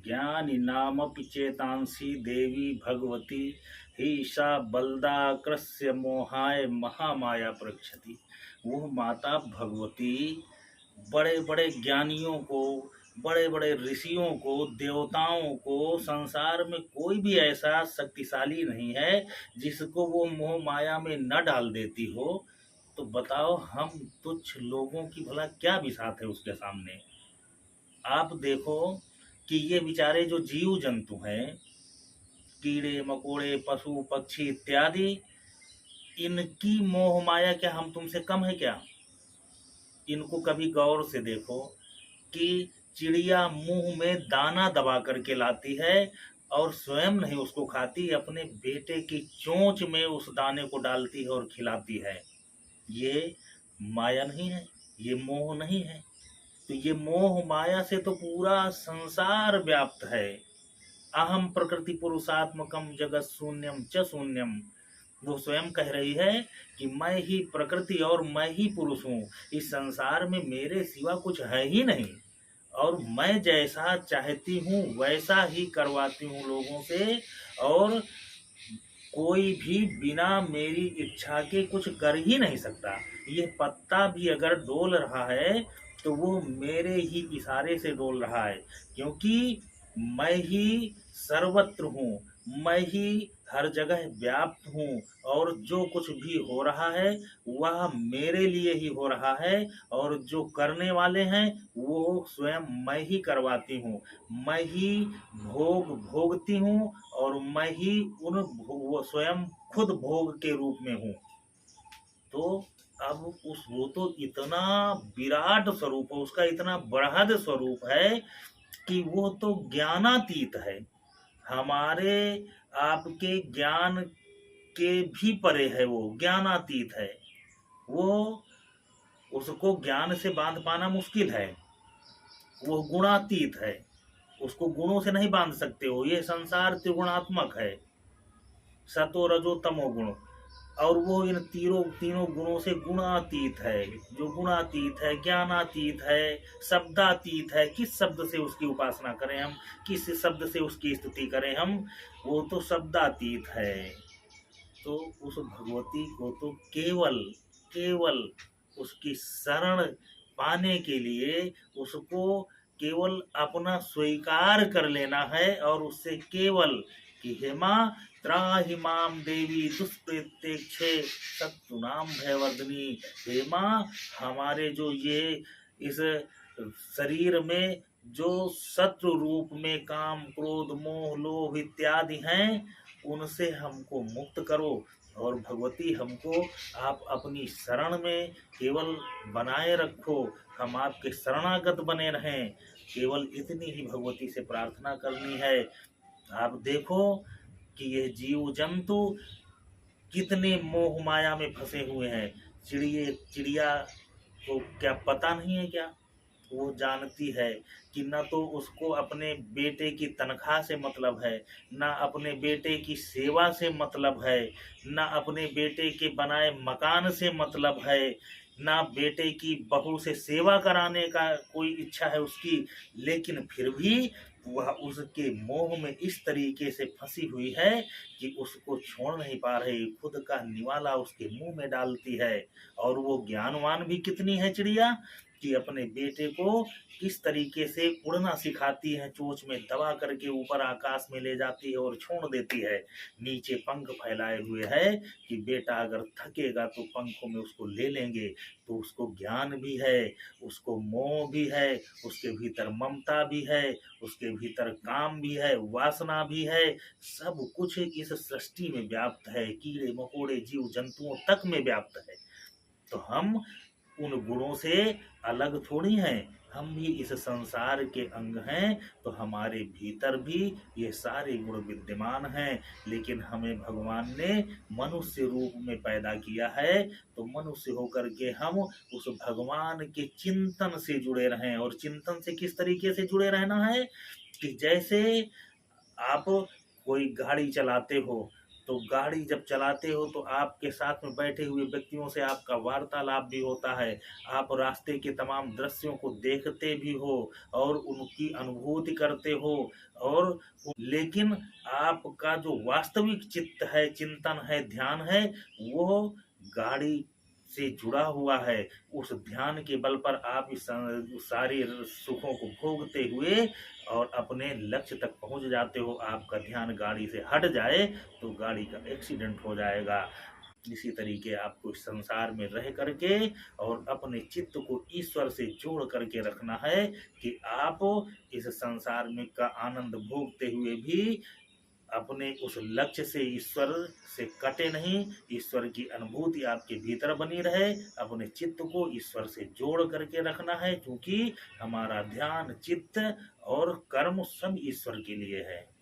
ज्ञानी नामपि चेतांसी देवी भगवती ही सा बलदाकृस्य मोहाय महामाया प्रक्षति। वो माता भगवती बड़े बड़े ज्ञानियों को, बड़े बड़े ऋषियों को, देवताओं को, संसार में कोई भी ऐसा शक्तिशाली नहीं है जिसको वो मोह माया में न डाल देती हो। तो बताओ हम तुच्छ लोगों की भला क्या बिसात है उसके सामने। आप देखो कि ये बेचारे जो जीव जंतु हैं, कीड़े मकोड़े पशु पक्षी इत्यादि, इनकी मोह माया क्या हम तुमसे कम है क्या? इनको कभी गौर से देखो कि चिड़िया मुंह में दाना दबा करके लाती है और स्वयं नहीं उसको खाती, अपने बेटे की चोंच में उस दाने को डालती है और खिलाती है। ये माया नहीं है, ये मोह नहीं है। तो ये मोह माया से तो पूरा संसार व्याप्त है। अहम प्रकृति पुरुषात्मकम जगत शून्यम च शून्यम। वो स्वयं कह रही है कि मैं ही प्रकृति और मैं ही पुरुष हूँ, इस संसार में मेरे सिवा कुछ है ही नहीं, और मैं जैसा चाहती हूँ वैसा ही करवाती हूँ लोगों से, और कोई भी बिना मेरी इच्छा के कुछ कर ही नहीं सकता। ये पत्ता भी अगर डोल रहा है तो वो मेरे ही इशारे से डोल रहा है, क्योंकि मैं ही सर्वत्र हूँ, मैं ही हर जगह व्याप्त हूँ, और जो कुछ भी हो रहा है वह मेरे लिए ही हो रहा है, और जो करने वाले हैं वो स्वयं मैं ही करवाती हूँ। मैं ही भोग भोगती हूँ और मैं ही वो स्वयं खुद भोग के रूप में हूँ। तो अब वो तो इतना विराट स्वरूप है, उसका इतना बृहद स्वरूप है कि वो तो ज्ञानातीत है, हमारे आपके ज्ञान के भी परे है, वो ज्ञानातीत है। वो उसको ज्ञान से बांध पाना मुश्किल है, वो गुणातीत है, उसको गुणों से नहीं बांध सकते हो। ये संसार त्रिगुणात्मक है, सतो रजो तमो गुण, और वो इन तीनों गुणों से गुणातीत है। जो गुणातीत है, ज्ञानातीत है, शब्दातीत है। किस शब्द से उसकी उपासना करें हम, किस शब्द से उसकी स्तुति करें हम, वो तो शब्दातीत है। तो उस भगवती को तो केवल केवल उसकी शरण पाने के लिए उसको केवल अपना स्वीकार कर लेना है, और उससे केवल कि हे माँ त्राहि माम देवी दुष्कृत्यक्षे शत्रुनाम भयवर्धनी। हे माँ, हमारे जो ये इस शरीर में जो शत्रु रूप में काम क्रोध मोह लोभ इत्यादि हैं, उनसे हमको मुक्त करो। और भगवती हमको आप अपनी शरण में केवल बनाए रखो, हम आपके शरणागत बने रहें। केवल इतनी ही भगवती से प्रार्थना करनी है। आप देखो कि ये जीव जंतु कितने मोह माया में फंसे हुए हैं। चिड़िया को क्या पता नहीं है क्या? वो जानती है कि न तो उसको अपने बेटे की तनख्वाह से मतलब है, न अपने बेटे की सेवा से मतलब है, न अपने बेटे के बनाए मकान से मतलब है, न बेटे की बहू से सेवा कराने का कोई इच्छा है उसकी, लेकिन फिर भी वह उसके मोह में इस तरीके से फंसी हुई है कि उसको छोड़ नहीं पा रही, खुद का निवाला उसके मुंह में डालती है। और वो ज्ञानवान भी कितनी है चिड़िया कि अपने बेटे को किस तरीके से उड़ना सिखाती है, चोंच में दबा करके ऊपर आकाश में ले जाती है और छोड़ देती है, नीचे पंख फैलाए हुए है कि बेटा अगर थकेगा तो पंखों में उसको ले लेंगे। तो उसको ज्ञान भी है, उसको मोह भी है, उसके भीतर ममता भी है, उसके भीतर काम भी है, वासना भी है, सब कुछ इस सृष्टि में व्याप्त है, कीड़े मकोड़े जीव जंतुओं तक में व्याप्त है। तो हम उन गुणों से अलग थोड़ी हैं, हम भी इस संसार के अंग हैं, तो हमारे भीतर भी ये सारे गुण विद्यमान हैं। लेकिन हमें भगवान ने मनुष्य रूप में पैदा किया है, तो मनुष्य होकर के हम उस भगवान के चिंतन से जुड़े रहें। और चिंतन से किस तरीके से जुड़े रहना है कि जैसे आप कोई गाड़ी चलाते हो तो गाड़ी जब चलाते हो तो आपके साथ में बैठे हुए व्यक्तियों से आपका वार्तालाप भी होता है, आप रास्ते के तमाम दृश्यों को देखते भी हो और उनकी अनुभूति करते हो। और लेकिन आपका जो वास्तविक चित्त है, चिंतन है, ध्यान है, वो गाड़ी से जुड़ा हुआ है। उस ध्यान के बल पर आप इस सारे सुखों को भोगते हुए और अपने लक्ष्य तक पहुंच जाते हो। आपका ध्यान गाड़ी से हट जाए तो गाड़ी का एक्सीडेंट हो जाएगा। इसी तरीके आपको इस संसार में रह करके और अपने चित्त को ईश्वर से जोड़ करके रखना है कि आप इस संसार में का आनंद भोगते हुए भी अपने उस लक्ष्य से, ईश्वर से कटे नहीं, ईश्वर की अनुभूति आपके भीतर बनी रहे। अपने चित्त को ईश्वर से जोड़ करके रखना है, क्योंकि हमारा ध्यान, चित्त और कर्म सब ईश्वर के लिए है।